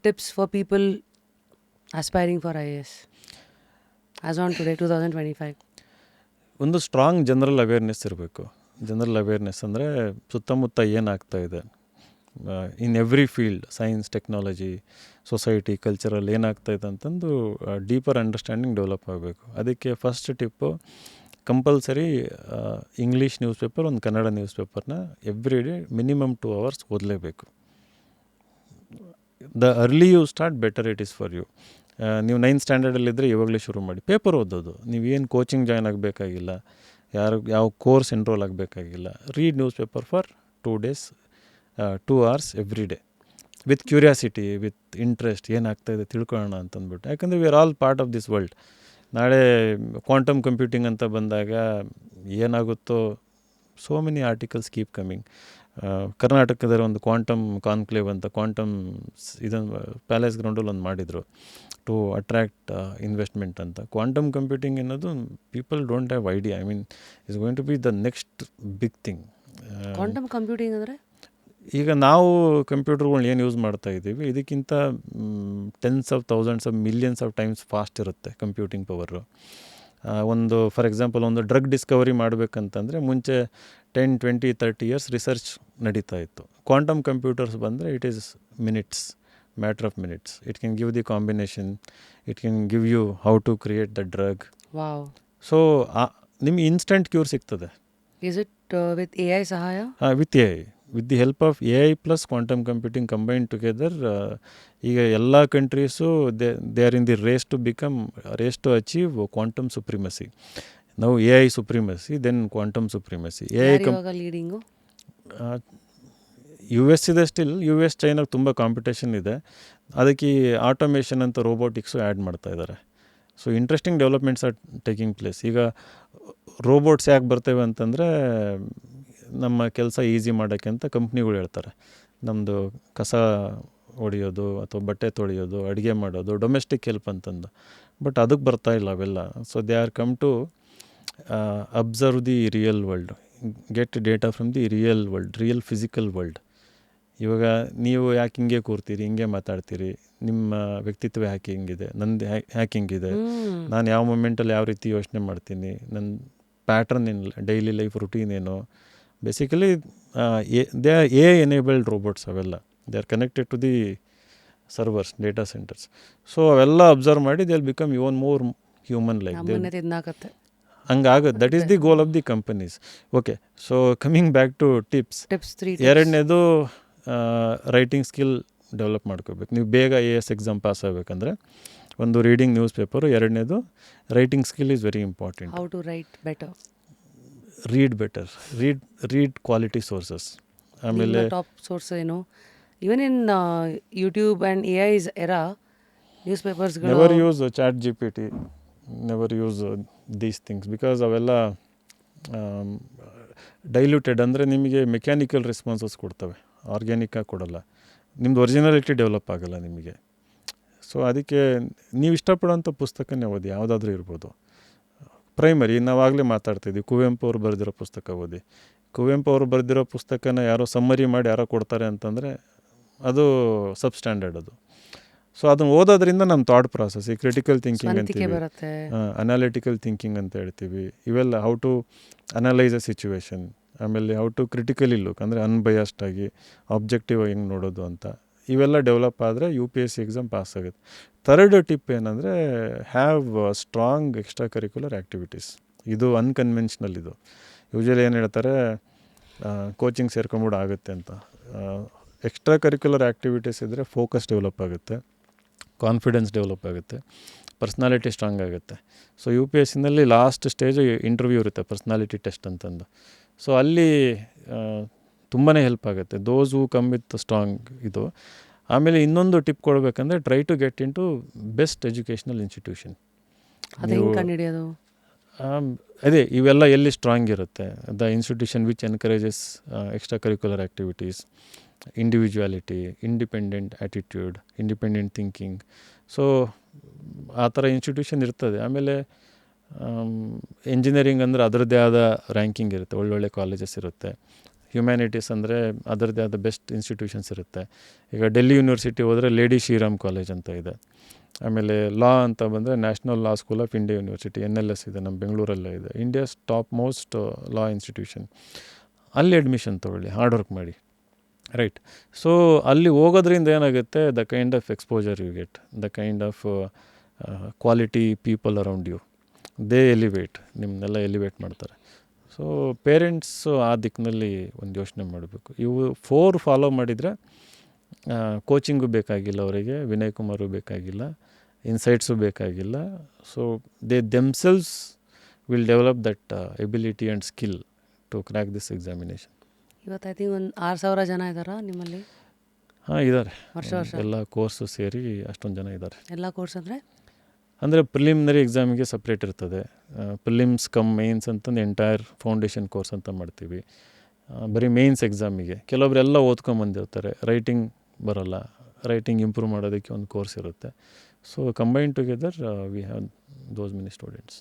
tips for people aspiring for IAS as on today, 2025? ಒಂದು strong general awareness ಇರಬೇಕು. General awareness ಅಂದರೆ ಸುತ್ತಮುತ್ತ ಏನಾಗ್ತಾ ಇದೆ in every field, science, technology, society, cultural ಏನಾಗ್ತಾಯಿದೆ ಅಂತಂದು ಡೀಪರ್ ಅಂಡರ್ಸ್ಟ್ಯಾಂಡಿಂಗ್ ಡೆವಲಪ್ ಆಗಬೇಕು. ಅದಕ್ಕೆ first tip compulsory English newspaper, ಒಂದು ಕನ್ನಡ ನ್ಯೂಸ್ ಪೇಪರ್ನ ಎವ್ರಿ ಡೇ ಮಿನಿಮಮ್ 2 hours ಓದಲೇಬೇಕು. The early you start better it is for you. ನೀವು 9th ಸ್ಟ್ಯಾಂಡರ್ಡಲ್ಲಿದ್ದರೆ ಇವಾಗಲೇ ಶುರು ಮಾಡಿ ಪೇಪರ್ ಓದೋದು. ನೀವೇನು ಕೋಚಿಂಗ್ ಜಾಯ್ನ್ ಆಗಬೇಕಾಗಿಲ್ಲ, ಯಾವ ಕೋರ್ಸ್ ಎನ್ರೋಲ್ ಆಗಬೇಕಾಗಿಲ್ಲ. Read newspaper for 2 days, 2 hours every day with curiosity, with interest, ಏನಾಗ್ತಾಯಿದೆ ತಿಳ್ಕೊಳ್ಳೋಣ ಅಂತಂದ್ಬಿಟ್ಟು. ಯಾಕಂದರೆ we are all part of this world. ನಾಳೆ ಕ್ವಾಂಟಮ್ ಕಂಪ್ಯೂಟಿಂಗ್ ಅಂತ ಬಂದಾಗ ಏನಾಗುತ್ತೋ, so many articles keep coming. ಕರ್ನಾಟಕದಲ್ಲಿ ಒಂದು ಕ್ವಾಂಟಮ್ ಕಾನ್ಕ್ಲೇವ್ ಅಂತ ಕ್ವಾಂಟಮ್ ಇದನ್ನು ಪ್ಯಾಲೇಸ್ ಗ್ರೌಂಡಲ್ಲಿ ಒಂದು ಮಾಡಿದರು ಟು ಅಟ್ರ್ಯಾಕ್ಟ್ ಇನ್ವೆಸ್ಟ್ಮೆಂಟ್ ಅಂತ. ಕ್ವಾಂಟಮ್ ಕಂಪ್ಯೂಟಿಂಗ್ ಅನ್ನೋದು people don't have idea. I mean is going to B the next big thing. Quantum computing ಅಂದರೆ ಈಗ ನಾವು ಕಂಪ್ಯೂಟರ್ಗಳ್ನ ಏನು ಯೂಸ್ ಮಾಡ್ತಾ ಇದ್ದೀವಿ, ಇದಕ್ಕಿಂತ tens of thousands of millions of times fast ಇರುತ್ತೆ ಕಂಪ್ಯೂಟಿಂಗ್ ಪವರು. ಒಂದು ಫಾರ್ ಎಕ್ಸಾಂಪಲ್ ಒಂದು ಡ್ರಗ್ ಡಿಸ್ಕವರಿ ಮಾಡಬೇಕಂತಂದರೆ ಮುಂಚೆ 10, 20, 30 years ರಿಸರ್ಚ್ ನಡೀತಾ ಇತ್ತು. ಕ್ವಾಂಟಮ್ ಕಂಪ್ಯೂಟರ್ಸ್ ಬಂದರೆ it is minutes, matter of minutes. It can give the combination, it can give you how to create the drug. Wow. So ನಿಮ್ಗೆ instant cure ಸಿಗ್ತದೆ. Is it with AI ಸಹಾಯ? With AI, with the help of AI plus quantum computing combined together. ಈಗ ಎಲ್ಲ countries they are in the race to achieve quantum supremacy. ನಾವು AI supremacy, then quantum supremacy. Leading US ಇದೆ. Still US ಚೈನಾಗೆ ತುಂಬ competition ಇದೆ. ಅದಕ್ಕೆ automation ಅಂತ ರೋಬೋಟಿಕ್ಸು add ಮಾಡ್ತಾ ಇದ್ದಾರೆ. So interesting developments are taking place. ಈಗ ರೋಬೋಟ್ಸ್ ಯಾಕೆ ಬರ್ತೇವೆ ಅಂತಂದರೆ ನಮ್ಮ ಕೆಲಸ ಈಸಿ ಮಾಡೋಕ್ಕೆ ಅಂತ ಕಂಪ್ನಿಗಳು ಹೇಳ್ತಾರೆ. ನಮ್ಮದು ಕಸ ಹೊಡೆಯೋದು ಅಥವಾ ಬಟ್ಟೆ ತೊಳೆಯೋದು, ಅಡುಗೆ ಮಾಡೋದು, ಡೊಮೆಸ್ಟಿಕ್ ಹೆಲ್ಪ್ ಅಂತಂದು. ಬಟ್ ಅದಕ್ಕೆ ಬರ್ತಾ ಇಲ್ಲ ಅವೆಲ್ಲ. So they are come to observe the real world, get data from the real world, real physical world. ಇವಾಗ ನೀವು ಯಾಕೆ ಹಿಂಗೆ ಕೂರ್ತೀರಿ, ಹಿಂಗೆ ಮಾತಾಡ್ತೀರಿ, ನಿಮ್ಮ ವ್ಯಕ್ತಿತ್ವ ಯಾಕೆ ಹಿಂಗಿದೆ, ನಂದು ಯಾಕೆ ಹಿಂಗಿದೆ, ನಾನು ಯಾವ ಮೂಮೆಂಟಲ್ಲಿ ಯಾವ ರೀತಿ ಯೋಚನೆ ಮಾಡ್ತೀನಿ, ನನ್ನ ಪ್ಯಾಟ್ರನ್ ಏನು, ಡೈಲಿ ಲೈಫ್ ರುಟೀನ್ ಏನು. Basically they are AI enabled robots ಅವೆಲ್ಲ. They are connected to the servers, data centers. So ಅವೆಲ್ಲ ಅಬ್ಸರ್ವ್ ಮಾಡಿ they will become even more human like. ಹಂಗಾಗುತ್ತೆ. That is the goal of the companies. Okay, so coming back to tips. ಎರಡನೇದು writing skill develop ಮಾಡ್ಕೋಬೇಕು. ನೀವು ಬೇಗ AS exam pass ಆಗಬೇಕಂದ್ರೆ ಒಂದು reading newspaper, ಎರಡನೇದು writing skill is very important. How to write better? Read better, read quality sources. ಆಮೇಲೆ top source ಏನು? Even in YouTube and AI's era, news ಪೇಪರ್ಸ್ಗಳು never use ChatGPT, never use these things because ಅವೆಲ್ಲ diluted. ಅಂದರೆ ನಿಮಗೆ mechanical responses ಕೊಡ್ತವೆ, ಆರ್ಗ್ಯಾನಿಕ್ಕಾಗಿ ಕೊಡೋಲ್ಲ. ನಿಮ್ಮದು originality develop ಆಗೋಲ್ಲ ನಿಮಗೆ. ಸೊ ಅದಕ್ಕೆ ನೀವು ಇಷ್ಟಪಡೋಂಥ ಪುಸ್ತಕನೇ ಓದಿ, ಯಾವುದಾದ್ರೂ ಇರ್ಬೋದು. ಪ್ರೈಮರಿ ನಾವಾಗಲೇ ಮಾತಾಡ್ತಿದ್ವಿ, ಕುವೆಂಪು ಅವರು ಬರೆದಿರೋ ಪುಸ್ತಕ ಓದಿ. ಕುವೆಂಪು ಅವರು ಬರೆದಿರೋ ಪುಸ್ತಕನ ಯಾರೋ ಸಮ್ಮರಿ ಮಾಡಿ ಯಾರೋ ಕೊಡ್ತಾರೆ ಅಂತಂದರೆ ಅದು ಸಬ್ ಸ್ಟ್ಯಾಂಡರ್ಡ್ ಅದು. ಸೊ ಅದನ್ನು ಓದೋದ್ರಿಂದ ನಮ್ಮ ಥಾಟ್ ಪ್ರಾಸೆಸ್, ಈ ಕ್ರಿಟಿಕಲ್ ಥಿಂಕಿಂಗ್ ಅಂತೀವಿ, ಅನಾಲಿಟಿಕಲ್ ಥಿಂಕಿಂಗ್ ಅಂತ ಹೇಳ್ತೀವಿ, ಇವೆಲ್ಲ how to analyse a situation, ಆಮೇಲೆ ಹೌ ಟು ಕ್ರಿಟಿಕಲಿ ಲುಕ್ ಅಂದರೆ ಅನ್ಬಯಾಸ್ಡ್ ಆಗಿ ಆಬ್ಜೆಕ್ಟಿವ್ ಆಗಿ ಹೆಂಗೆ ನೋಡೋದು ಅಂತ, ಇವೆಲ್ಲ ಡೆವಲಪ್ ಆದರೆ UPSC ಎಕ್ಸಾಮ್ ಪಾಸ್ ಆಗುತ್ತೆ. ಥರ್ಡ್ ಟಿಪ್ ಏನಂದರೆ have strong extra curricular activities. ಇದು ಅನ್ಕನ್ವೆನ್ಷನಲ್. ಇದು ಯೂಶಲಿ ಏನು ಹೇಳ್ತಾರೆ, ಕೋಚಿಂಗ್ ಸೇರ್ಕೊಂಬಿಡು ಆಗುತ್ತೆ ಅಂತ. ಎಕ್ಸ್ಟ್ರಾ ಕರಿಕ್ಯುಲರ್ ಆ್ಯಕ್ಟಿವಿಟೀಸ್ ಇದ್ದರೆ ಫೋಕಸ್ ಡೆವಲಪ್ ಆಗುತ್ತೆ, ಕಾನ್ಫಿಡೆನ್ಸ್ ಡೆವಲಪ್ ಆಗುತ್ತೆ, ಪರ್ಸ್ನಾಲಿಟಿ ಸ್ಟ್ರಾಂಗ್ ಆಗುತ್ತೆ. ಸೊ UPSCನಲ್ಲಿ ಲಾಸ್ಟ್ ಸ್ಟೇಜು ಇಂಟರ್ವ್ಯೂ ಇರುತ್ತೆ, ಪರ್ಸ್ನಾಲಿಟಿ ಟೆಸ್ಟ್ ಅಂತಂದು. ಸೊ ಅಲ್ಲಿ ತುಂಬಾ ಹೆಲ್ಪ್ ಆಗುತ್ತೆ those who come with strong ಇದು. ಆಮೇಲೆ ಇನ್ನೊಂದು ಟಿಪ್ ಕೊಡಬೇಕಂದ್ರೆ try to get in to best educational institution. ಅದೇ ಇವೆಲ್ಲ ಎಲ್ಲಿ ಸ್ಟ್ರಾಂಗ್ ಇರುತ್ತೆ, the institution which encourages extra curricular activities, individuality, independent attitude, independent thinking. So ಆ ಥರ ಇನ್ಸ್ಟಿಟ್ಯೂಷನ್ ಇರ್ತದೆ. ಆಮೇಲೆ ಇಂಜಿನಿಯರಿಂಗ್ ಅಂದರೆ ಅದರದ್ದೇ ಆದ ರ್ಯಾಂಕಿಂಗ್ ಇರುತ್ತೆ, ಒಳ್ಳೊಳ್ಳೆ ಕಾಲೇಜಸ್ ಇರುತ್ತೆ. ಹ್ಯುಮ್ಯಾನಿಟೀಸ್ ಅಂದರೆ ಅದರದ್ದೇ ಆದ ಬೆಸ್ಟ್ ಇನ್ಸ್ಟಿಟ್ಯೂಷನ್ಸ್ ಇರುತ್ತೆ. ಈಗ ಡೆಲ್ಲಿ ಯೂನಿವರ್ಸಿಟಿ ಹೋದರೆ ಲೇಡಿ ಶ್ರೀರಾಮ್ ಕಾಲೇಜ್ ಅಂತ ಇದೆ. ಆಮೇಲೆ ಲಾ ಅಂತ ಬಂದರೆ national law school of India university NLS ಇದೆ, ನಮ್ಮ ಬೆಂಗಳೂರಲ್ಲೇ ಇದೆ, India's top most law institution. ಅಲ್ಲಿ ಅಡ್ಮಿಷನ್ ತೊಗೊಳ್ಳಿ, ಹಾರ್ಡ್ ವರ್ಕ್ ಮಾಡಿ, ರೈಟ್. ಸೊ ಅಲ್ಲಿ ಹೋಗೋದ್ರಿಂದ ಏನಾಗುತ್ತೆ, the kind of exposure you get, the kind of quality people around you, they elevate, ನಿಮ್ಮನ್ನೆಲ್ಲ ಎಲಿವೇಟ್ ಮಾಡ್ತಾರೆ. ಸೊ ಪೇರೆಂಟ್ಸು ಆ ದಿಕ್ಕಿನಲ್ಲಿ ಒಂದು ಯೋಚನೆ ಮಾಡಬೇಕು. ಇವು 4 ಫಾಲೋ ಮಾಡಿದರೆ ಕೋಚಿಂಗು ಬೇಕಾಗಿಲ್ಲ ಅವರಿಗೆ, ವಿನಯ್ ಕುಮಾರು ಬೇಕಾಗಿಲ್ಲ, ಇನ್ಸೈಟ್ಸು ಬೇಕಾಗಿಲ್ಲ. So they themselves will develop that ability and skill to crack this examination. ಇವತ್ತು ಐ ಥಿಂಕ್ ಒಂದು 6,000 ಜನ ಇದ್ದಾರಾ ನಿಮ್ಮಲ್ಲಿ? ಹಾಂ, ಇದ್ದಾರೆ. ವರ್ಷ ಎಲ್ಲ ಕೋರ್ಸು ಸೇರಿ ಅಷ್ಟೊಂದು ಜನ ಇದ್ದಾರೆ. ಎಲ್ಲ ಕೋರ್ಸ್ ಅಂದರೆ ಪ್ರಿಲಿಮಿನರಿ ಎಕ್ಸಾಮಿಗೆ ಸಪ್ರೇಟ್ ಇರ್ತದೆ, ಪ್ರಿಲಿಮ್ಸ್ ಕಮ್ ಮೇನ್ಸ್ ಅಂತಂದು ಎಂಟೈರ್ ಫೌಂಡೇಶನ್ ಕೋರ್ಸ್ ಅಂತ ಮಾಡ್ತೀವಿ. ಬರೀ ಮೇನ್ಸ್ ಎಕ್ಸಾಮಿಗೆ ಕೆಲವೊಬ್ಬರೆಲ್ಲ ಓದ್ಕೊಂಬಂದಿರ್ತಾರೆ, ರೈಟಿಂಗ್ ಬರೋಲ್ಲ, ರೈಟಿಂಗ್ ಇಂಪ್ರೂವ್ ಮಾಡೋದಕ್ಕೆ ಒಂದು ಕೋರ್ಸ್ ಇರುತ್ತೆ. So combine together we have those many students.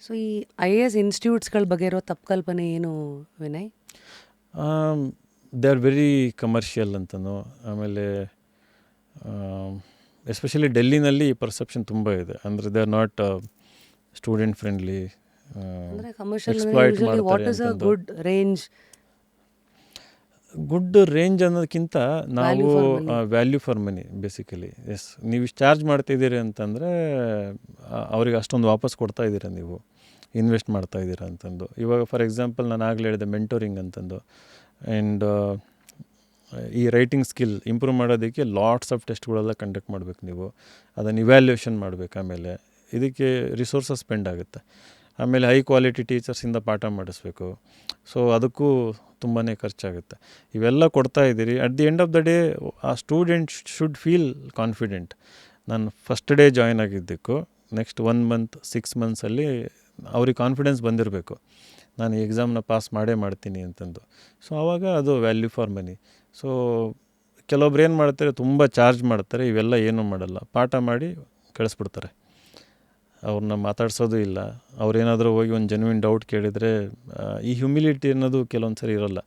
So ಈ IAS ಇನ್ಸ್ಟಿಟ್ಯೂಟ್ಸ್ಗಳ ಬಗ್ಗೆ ಇರೋ ತಪ್ಪು ಕಲ್ಪನೆ ಏನು Vinay? They are very commercial ಅಂತನೋ, ಆಮೇಲೆ ಎಸ್ಪೆಷಲಿ ಡೆಲ್ಲಿನಲ್ಲಿ ಈ ಪರ್ಸೆಪ್ಷನ್ ತುಂಬ ಇದೆ. ಅಂದರೆ they are not student friendly, ಅಂದರೆ commercial exploit what is a good range? Good range ಅನ್ನೋದಕ್ಕಿಂತ ನಾವು value for money basically. Yes, ನೀವು ಇಷ್ಟು ಚಾರ್ಜ್ ಮಾಡ್ತಾಯಿದ್ದೀರಿ ಅಂತಂದರೆ ಅವ್ರಿಗೆ ಅಷ್ಟೊಂದು ವಾಪಸ್ ಕೊಡ್ತಾ ಇದ್ದೀರಾ, ನೀವು ಇನ್ವೆಸ್ಟ್ ಮಾಡ್ತಾ ಇದ್ದೀರಾ ಅಂತಂದು. ಇವಾಗ ಫಾರ್ ಎಕ್ಸಾಂಪಲ್ ನಾನು ಆಗಲೇ ಹೇಳಿದೆ ಮೆಂಟೋರಿಂಗ್ ಅಂತಂದು, ಆ್ಯಂಡ್ ಈ ರೈಟಿಂಗ್ ಸ್ಕಿಲ್ ಇಂಪ್ರೂವ್ ಮಾಡೋದಕ್ಕೆ ಲಾಟ್ಸ್ ಆಫ್ ಟೆಸ್ಟ್ಗಳೆಲ್ಲ ಕಂಡಕ್ಟ್ ಮಾಡಬೇಕು ನೀವು, ಅದನ್ನು ಇವ್ಯಾಲ್ಯೂಯೇಷನ್ ಮಾಡಬೇಕು. ಆಮೇಲೆ ಇದಕ್ಕೆ ರಿಸೋರ್ಸಸ್ ಸ್ಪೆಂಡ್ ಆಗುತ್ತೆ. ಆಮೇಲೆ ಹೈ ಕ್ವಾಲಿಟಿ ಟೀಚರ್ಸಿಂದ ಪಾಠ ಮಾಡಿಸ್ಬೇಕು. ಸೊ ಅದಕ್ಕೂ ತುಂಬಾ ಖರ್ಚಾಗುತ್ತೆ. ಇವೆಲ್ಲ ಕೊಡ್ತಾ ಇದ್ದೀರಿ. At the end of the day a student should feel confident. ನಾನು ಫಸ್ಟ್ ಡೇ ಜಾಯ್ನ್ ಆಗಿದ್ದಕ್ಕೂ ನೆಕ್ಸ್ಟ್ 1 ಮಂತ್ 6 ಮಂತ್ಸಲ್ಲಿ ಅವ್ರಿಗೆ ಕಾನ್ಫಿಡೆನ್ಸ್ ಬಂದಿರಬೇಕು, ನಾನು ಈ ಎಕ್ಸಾಮ್ನ ಪಾಸ್ ಮಾಡೇ ಮಾಡ್ತೀನಿ ಅಂತಂದು. ಸೊ ಆವಾಗ ಅದು ವ್ಯಾಲ್ಯೂ ಫಾರ್ ಮನಿ. ಸೊ ಕೆಲವೊಬ್ರು ಏನು ಮಾಡ್ತಾರೆ, ತುಂಬ ಚಾರ್ಜ್ ಮಾಡ್ತಾರೆ, ಇವೆಲ್ಲ ಏನೂ ಮಾಡಲ್ಲ, ಪಾಠ ಮಾಡಿ ಕಳಿಸ್ಬಿಡ್ತಾರೆ, ಅವ್ರನ್ನ ಮಾತಾಡ್ಸೋದು ಇಲ್ಲ. ಅವ್ರೇನಾದರೂ ಹೋಗಿ ಒಂದು ಜೆನ್ಯೂನ್ ಡೌಟ್ ಕೇಳಿದರೆ ಈ ಹ್ಯುಮಿಲಿಟಿ ಅನ್ನೋದು ಕೆಲವೊಂದು ಸರಿ ಇರೋಲ್ಲ.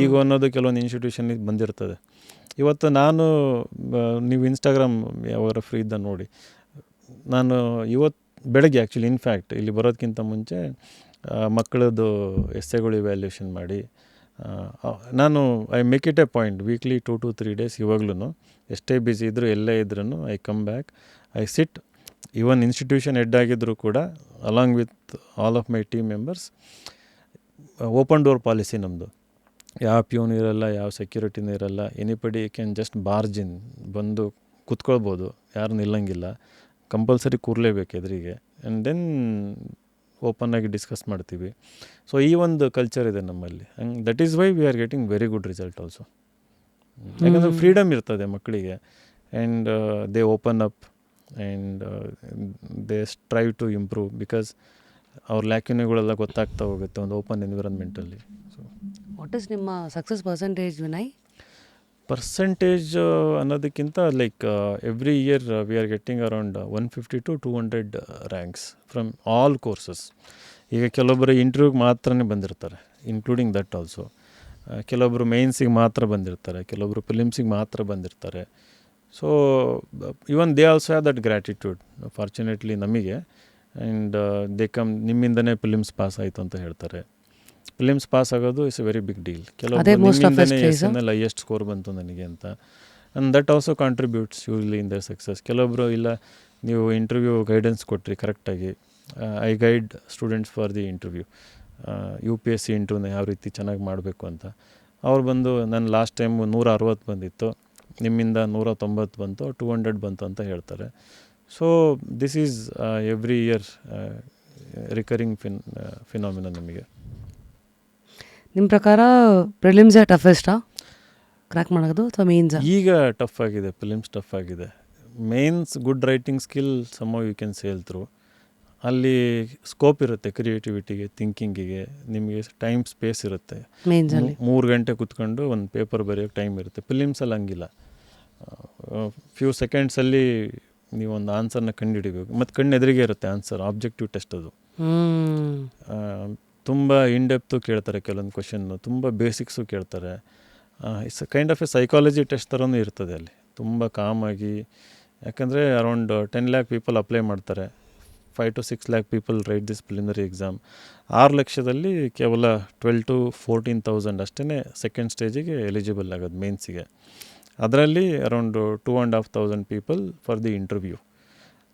ಈಗೋ ಅನ್ನೋದು ಕೆಲವೊಂದು ಇನ್ಸ್ಟಿಟ್ಯೂಷನ್ಗೆ ಬಂದಿರ್ತದೆ. ಇವತ್ತು ನಾನು ನೀವು ಇನ್ಸ್ಟಾಗ್ರಾಮ್ ಯಾವಾಗ ಫ್ರೀ ಇದ್ದ ನೋಡಿ, ನಾನು ಇವತ್ತು ಬೆಳಗ್ಗೆ ಆ್ಯಕ್ಚುಲಿ ಇನ್ಫ್ಯಾಕ್ಟ್ ಇಲ್ಲಿ ಬರೋದಕ್ಕಿಂತ ಮುಂಚೆ ಮಕ್ಕಳದ್ದು ಎಸ್ಸೆಗಳು ಇವ್ಯಾಲ್ಯೂಷನ್ ಮಾಡಿ, ನಾನು I make it A point weekly 2 to 3 days ಇವಾಗ್ಲೂ ಎಷ್ಟೇ ಬ್ಯುಸಿ ಇದ್ದರೂ ಎಲ್ಲೇ ಇದ್ರೂ I come back, I sit. Even institution head ಆಗಿದ್ದರೂ ಕೂಡ along with all of my team members, open door policy ನಮ್ಮದು. ಯಾವ ಪ್ಯೂನ್ ಇರಲ್ಲ, ಯಾವ ಸೆಕ್ಯೂರಿಟಿನೂ ಇರಲ್ಲ, ಎನಿಬಡಿ ಕ್ಯಾನ್ ಜಸ್ಟ್ ಬಾರ್ಜ್ ಇನ್, ಬಂದು ಕೂತ್ಕೊಳ್ಬೋದು, ಯಾರು ನಿಲ್ಲಂಗಿಲ್ಲ, ಕಂಪಲ್ಸರಿ ಕೂರಲೇಬೇಕು ಎದುರಿಗೆ, ಆ್ಯಂಡ್ ದೆನ್ ಓಪನ್ನಾಗಿ ಡಿಸ್ಕಸ್ ಮಾಡ್ತೀವಿ. ಸೊ ಈ ಒಂದು ಕಲ್ಚರ್ ಇದೆ ನಮ್ಮಲ್ಲಿ, and that is why we are getting very good result also. ಯಾಕಂದರೆ ಫ್ರೀಡಮ್ ಇರ್ತದೆ ಮಕ್ಕಳಿಗೆ, and they open up and they strive to improve, because ಅವ್ರ ಲ್ಯಾಕ್ಯುನೆಗಳೆಲ್ಲ ಗೊತ್ತಾಗ್ತಾ ಹೋಗುತ್ತೆ ಒಂದು ಓಪನ್ ಎನ್ವಿರಾನ್ಮೆಂಟಲ್ಲಿ. ಸೊ ವಾಟ್ ಇಸ್ ನಿಮ್ಮ ಸಕ್ಸಸ್ ಪರ್ಸೆಂಟೇಜ್ ವಿನಯ್? ಪರ್ಸೆಂಟೇಜ್ ಅನ್ನೋದಕ್ಕಿಂತ like every year we are getting around 150 to 200 ranks from all courses. ಈಗ ಕೆಲವೊಬ್ಬರು ಇಂಟರ್ವ್ಯೂಗೆ ಮಾತ್ರನೇ ಬಂದಿರ್ತಾರೆ, ಇನ್ಕ್ಲೂಡಿಂಗ್ ದಟ್ ಆಲ್ಸೋ. ಕೆಲವೊಬ್ಬರು ಮೇನ್ಸಿಗೆ ಮಾತ್ರ ಬಂದಿರ್ತಾರೆ, ಕೆಲವೊಬ್ಬರು ಫಿಲಿಮ್ಸಿಗೆ ಮಾತ್ರ ಬಂದಿರ್ತಾರೆ. So even they also have that gratitude fortunately ನಮಗೆ, ಆ್ಯಂಡ್ ದೇ ಕಮ್, ನಿಮ್ಮಿಂದನೇ ಫಿಲಿಮ್ಸ್ ಪಾಸ್ ಆಯಿತು ಅಂತ ಹೇಳ್ತಾರೆ. ಫಿಲಿಮ್ಸ್ ಪಾಸ್ ಆಗೋದು is a very big deal. ಕೆಲವೊಬ್ಬರು ನಿಮ್ಮಿಂದನೇ SNL ಹೈಯೆಸ್ಟ್ ಸ್ಕೋರ್ ಬಂತು ನನಗೆ ಅಂತ, and that also contributes usually in their success. ಕೆಲವೊಬ್ಬರು ಇಲ್ಲ, ನೀವು ಇಂಟರ್ವ್ಯೂ ಗೈಡೆನ್ಸ್ ಕೊಟ್ರಿ ಕರೆಕ್ಟಾಗಿ, I guide students for the interview, UPSC ಇಂಟರ್ವ್ಯೂನ ಯಾವ ರೀತಿ ಚೆನ್ನಾಗಿ ಮಾಡಬೇಕು ಅಂತ. ಅವ್ರು ಬಂದು ನನ್ನ ಲಾಸ್ಟ್ ಟೈಮ್ 160 ಬಂದಿತ್ತು, ನಿಮ್ಮಿಂದ 190 ಬಂತು, 200 ಬಂತು ಅಂತ ಹೇಳ್ತಾರೆ. So this is every year recurring phenomena ನಮಗೆ. ನಿಮ್ಮ ಪ್ರಕಾರ ಪ್ರಿಲಿಮ್ಸೇ ಟಫೆಸ್ಟಾ ಕ್ರ್ಯಾಕ್ ಮಾಡೋದು ಅಥವಾ ಮೇನ್ಸಾ? ಈಗ ಟಫ್ ಆಗಿದೆ, ಫಿಲಿಮ್ಸ್ ಟಫ್ ಆಗಿದೆ. Mains good writing skill some you can sail through. ಅಲ್ಲಿ ಸ್ಕೋಪ್ ಇರುತ್ತೆ ಕ್ರಿಯೇಟಿವಿಟಿಗೆ, ಥಿಂಕಿಂಗಿಗೆ, ನಿಮಗೆ ಟೈಮ್ ಸ್ಪೇಸ್ ಇರುತ್ತೆ. 3 ಗಂಟೆ ಕೂತ್ಕೊಂಡು ಒಂದು ಪೇಪರ್ ಬರೆಯೋಕ್ಕೆ ಟೈಮ್ ಇರುತ್ತೆ. ಫಿಲಿಮ್ಸಲ್ಲಿ ಹಂಗಿಲ್ಲ, ಫ್ಯೂ ಸೆಕೆಂಡ್ಸಲ್ಲಿ ನೀವೊಂದು ಆನ್ಸರ್ನ ಕಂಡುಹಿಡಿಬೇಕು, ಮತ್ತು ಕಣ್ಣು ಎದುರಿಗೆ ಇರುತ್ತೆ ಆನ್ಸರ್, ಆಬ್ಜೆಕ್ಟಿವ್ ಟೆಸ್ಟ್ ಅದು. ತುಂಬ ಇನ್ಡೆಪ್ತು ಕೇಳ್ತಾರೆ ಕೆಲವೊಂದು ಕ್ವಶನ್ನು, ತುಂಬ ಬೇಸಿಕ್ಸು ಕೇಳ್ತಾರೆ. It's kind of A psychology test ಥರನೂ ಇರ್ತದೆ ಅಲ್ಲಿ, ತುಂಬ ಕಾಮಾಗಿ. ಯಾಕಂದರೆ ಅರೌಂಡ್ 10 lakh ಪೀಪಲ್ ಅಪ್ಲೈ ಮಾಡ್ತಾರೆ, 5 to 6 lakh people write this preliminary exam. 6 ಲಕ್ಷದಲ್ಲಿ ಕೇವಲ 12 to 14,000 ಅಷ್ಟೇ ಸೆಕೆಂಡ್ ಸ್ಟೇಜಿಗೆ ಎಲಿಜಿಬಲ್ ಆಗೋದು ಮೇನ್ಸಿಗೆ. ಅದರಲ್ಲಿ around 2,500 people for the interview.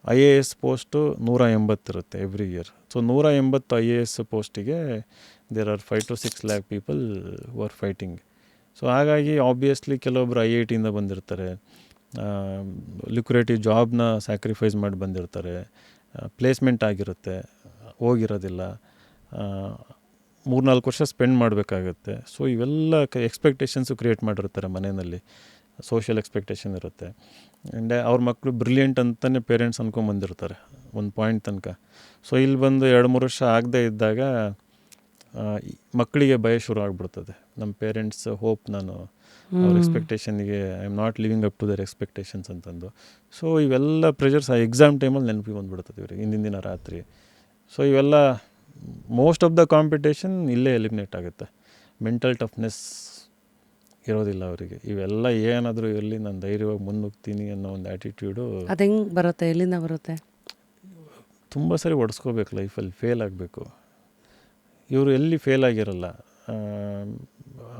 IAS post 180 ಇರುತ್ತೆ ಎವ್ರಿ ಇಯರ್. ಸೊ 180 IAS ಪೋಸ್ಟಿಗೆ there are 5 to 6 lakh people who are fighting. So ಹಾಗಾಗಿ obviously ಕೆಲವೊಬ್ಬರು IITಯಿಂದ ಬಂದಿರ್ತಾರೆ, ಲ್ಯುಕ್ರೇಟಿವ್ ಜಾಬ್ನ ಸ್ಯಾಕ್ರಿಫೈಸ್ ಮಾಡಿ ಬಂದಿರ್ತಾರೆ, ಪ್ಲೇಸ್ಮೆಂಟ್ ಆಗಿರುತ್ತೆ, ಹೋಗಿರೋದಿಲ್ಲ, 3-4 ವರ್ಷ ಸ್ಪೆಂಡ್ ಮಾಡಬೇಕಾಗತ್ತೆ. ಸೊ ಇವೆಲ್ಲ ಎಕ್ಸ್ಪೆಕ್ಟೇಷನ್ಸು ಕ್ರಿಯೇಟ್ ಮಾಡಿರ್ತಾರೆ ಮನೆಯಲ್ಲಿ, ಸೋಷಿಯಲ್ ಎಕ್ಸ್ಪೆಕ್ಟೇಷನ್ ಇರುತ್ತೆ. ಆ್ಯಂಡ್ ಅವ್ರ ಮಕ್ಕಳು ಬ್ರಿಲಿಯಂಟ್ ಅಂತಲೇ ಪೇರೆಂಟ್ಸ್ ಅಂದ್ಕೊಂಬಂದಿರ್ತಾರೆ ಒಂದು ಪಾಯಿಂಟ್ ತನಕ. ಸೊ ಇಲ್ಲಿ ಬಂದು 2-3 ವರ್ಷ ಆಗದೇ ಇದ್ದಾಗ ಮಕ್ಕಳಿಗೆ ಭಯ ಶುರು ಆಗಿಬಿಡ್ತದೆ. ನಮ್ಮ ಪೇರೆಂಟ್ಸ್ ಹೋಪ್ ನಾನು ಅವ್ರ ಎಕ್ಸ್ಪೆಕ್ಟೇಷನ್ಗೆ I am not living up to their expectations ಅಂತಂದು. ಸೊ ಇವೆಲ್ಲ ಪ್ರೆಷರ್ಸ್ ಆ ಎಕ್ಸಾಮ್ ಟೈಮಲ್ಲಿ ನೆನಪಿಗೆ ಬಂದುಬಿಡ್ತದೆ ಇವ್ರಿಗೆ ಹಿಂದಿನ ದಿನ ರಾತ್ರಿ. ಸೊ ಇವೆಲ್ಲ ಮೋಸ್ಟ್ ಆಫ್ ದ ಕಾಂಪಿಟೇಷನ್ ಇಲ್ಲೇ ಎಲಿಮಿನೇಟ್ ಆಗುತ್ತೆ. ಮೆಂಟಲ್ ಟಫ್ನೆಸ್ ಇರೋದಿಲ್ಲ ಅವರಿಗೆ. ಇವೆಲ್ಲ ಏನಾದರೂ ಇರಲಿ, ನಾನು ಧೈರ್ಯವಾಗಿ ಮುನ್ನುಗ್ತೀನಿ ಅನ್ನೋ ಒಂದು ಆ್ಯಟಿಟ್ಯೂಡು. ಅದು ಹೆಂಗೆ ಬರುತ್ತೆ, ಎಲ್ಲಿಂದ ಬರುತ್ತೆ? ತುಂಬ ಸರಿ ಒಡ್ಸ್ಕೋಬೇಕು ಲೈಫಲ್ಲಿ, ಫೇಲ್ ಆಗಬೇಕು. ಇವರು ಎಲ್ಲಿ ಫೇಲ್ ಆಗಿರಲ್ಲ.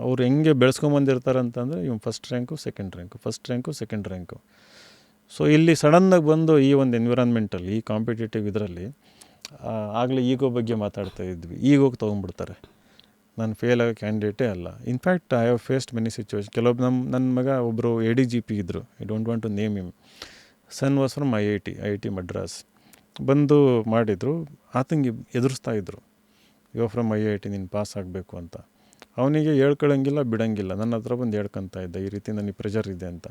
ಅವ್ರು ಹೆಂಗೆ ಬೆಳೆಸ್ಕೊಂಬಂದಿರ್ತಾರೆ ಅಂತಂದರೆ ಇವ್ನು first rank second rank. So ಇಲ್ಲಿ ಸಡನ್ನಾಗಿ ಬಂದು ಈ ಒಂದು ಎನ್ವಿರಾನ್ಮೆಂಟಲ್ಲಿ, ಈ ಕಾಂಪಿಟೇಟಿವ್ ಇದರಲ್ಲಿ, ಆಗಲೇ ಈಗೋ ಬಗ್ಗೆ ಮಾತಾಡ್ತಾ ಇದ್ವಿ, ಈಗೋಗಿ ತೊಗೊಂಡ್ಬಿಡ್ತಾರೆ. ನಾನು ಫೇಲ್ ಆಗೋ ಕ್ಯಾಂಡಿಡೇಟೇ ಅಲ್ಲ. In fact I have faced many situation. ಕೆಲವೊಬ್ಬ ನನ್ನ ಮಗ ಒಬ್ಬರು ADGP ಇದ್ದರು, I don't want to name him. Son was from IIT Madras. ಬಂದು ಮಾಡಿದರು, ಆತಂಗೆ ಎದುರಿಸ್ತಾ ಇದ್ದರು, ಯೋ ಫ್ರಮ್ IIT ನೀನು ಪಾಸ್ ಆಗಬೇಕು ಅಂತ. ಅವನಿಗೆ ಹೇಳ್ಕೊಳ್ಳೋಂಗಿಲ್ಲ, ಬಿಡೋಂಗಿಲ್ಲ. ನನ್ನ ಹತ್ರ ಬಂದು ಹೇಳ್ಕೊತಾ ಇದ್ದ, ಈ ರೀತಿ ನನಗೆ ಪ್ರೆಷರ್ ಇದೆ ಅಂತ.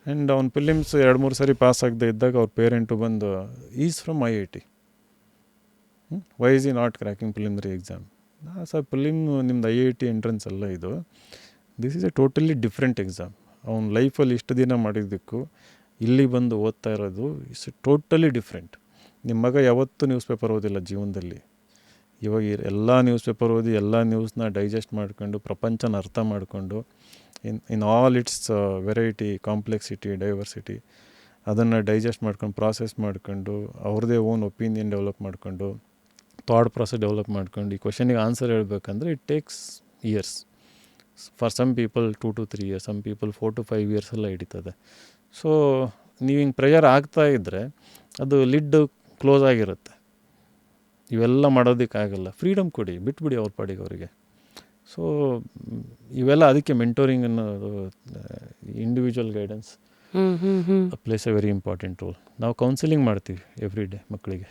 ಆ್ಯಂಡ್ ಅವ್ನು ಫಿಲಿಮ್ಸ್ 2-3 ಸರಿ ಪಾಸ್ ಆಗದೆ ಇದ್ದಾಗ ಅವ್ರ ಪೇರೆಂಟು ಬಂದು, is from IIT, why is he not cracking preliminary exam? Sir, prelim ನಿಮ್ದು IIT ಎಂಟ್ರೆನ್ಸ್ ಅಲ್ಲ ಇದು, this is a totally different exam. ಅವ್ನ ಲೈಫಲ್ಲಿ ಇಷ್ಟು ದಿನ ಮಾಡಿದ್ದಕ್ಕೂ ಇಲ್ಲಿ ಬಂದು ಓದ್ತಾ ಇರೋದು ಇಟ್ಸ್ ಟೋಟಲಿ ಡಿಫ್ರೆಂಟ್. ನಿಮ್ಮ ಮಗ ಯಾವತ್ತೂ ನ್ಯೂಸ್ ಪೇಪರ್ ಓದಿಲ್ಲ ಜೀವನದಲ್ಲಿ. ಇವಾಗ ಎಲ್ಲ ನ್ಯೂಸ್ ಪೇಪರ್ ಓದಿ ಎಲ್ಲ ನ್ಯೂಸ್ನ ಡೈಜೆಸ್ಟ್ ಮಾಡ್ಕೊಂಡು, ಪ್ರಪಂಚನ ಅರ್ಥ ಮಾಡಿಕೊಂಡು, in all its variety, complexity, diversity, ಅದನ್ನು ಡೈಜೆಸ್ಟ್ ಮಾಡ್ಕೊಂಡು, ಪ್ರಾಸೆಸ್ ಮಾಡ್ಕೊಂಡು, ಅವ್ರದ್ದೇ ಓನ್ ಒಪಿನಿಯನ್ ಡೆವಲಪ್ ಮಾಡಿಕೊಂಡು, ಥಾಟ್ ಪ್ರಾಸೆಸ್ ಡೆವಲಪ್ ಮಾಡ್ಕೊಂಡು ಈ ಕ್ವಶನಿಗೆ ಆನ್ಸರ್ ಹೇಳಬೇಕಂದ್ರೆ it takes years. For some people 2 to 3 years, some people 4 to 5 years ಎಲ್ಲ ಹಿಡಿತದೆ. ಸೊ ನೀವು ಹಿಂಗೆ ಪ್ರೆಷರ್ ಆಗ್ತಾ ಇದ್ದರೆ ಅದು ಲಿಡ್ ಕ್ಲೋಸ್ ಆಗಿರುತ್ತೆ. ಇವೆಲ್ಲ ಮಾಡೋದಕ್ಕಾಗಲ್ಲ. ಫ್ರೀಡಮ್ ಕೊಡಿ, ಬಿಟ್ಬಿಡಿ ಅವ್ರ ಪಾಡಿಗೆ ಅವರಿಗೆ. ಸೊ ಇವೆಲ್ಲ ಅದಕ್ಕೆ ಮೆಂಟೋರಿಂಗ್ ಅನ್ನೋದು, individual guidance place A very important role. ನಾವು ಕೌನ್ಸಿಲಿಂಗ್ ಮಾಡ್ತೀವಿ ಎವ್ರಿ ಡೇ ಮಕ್ಕಳಿಗೆ.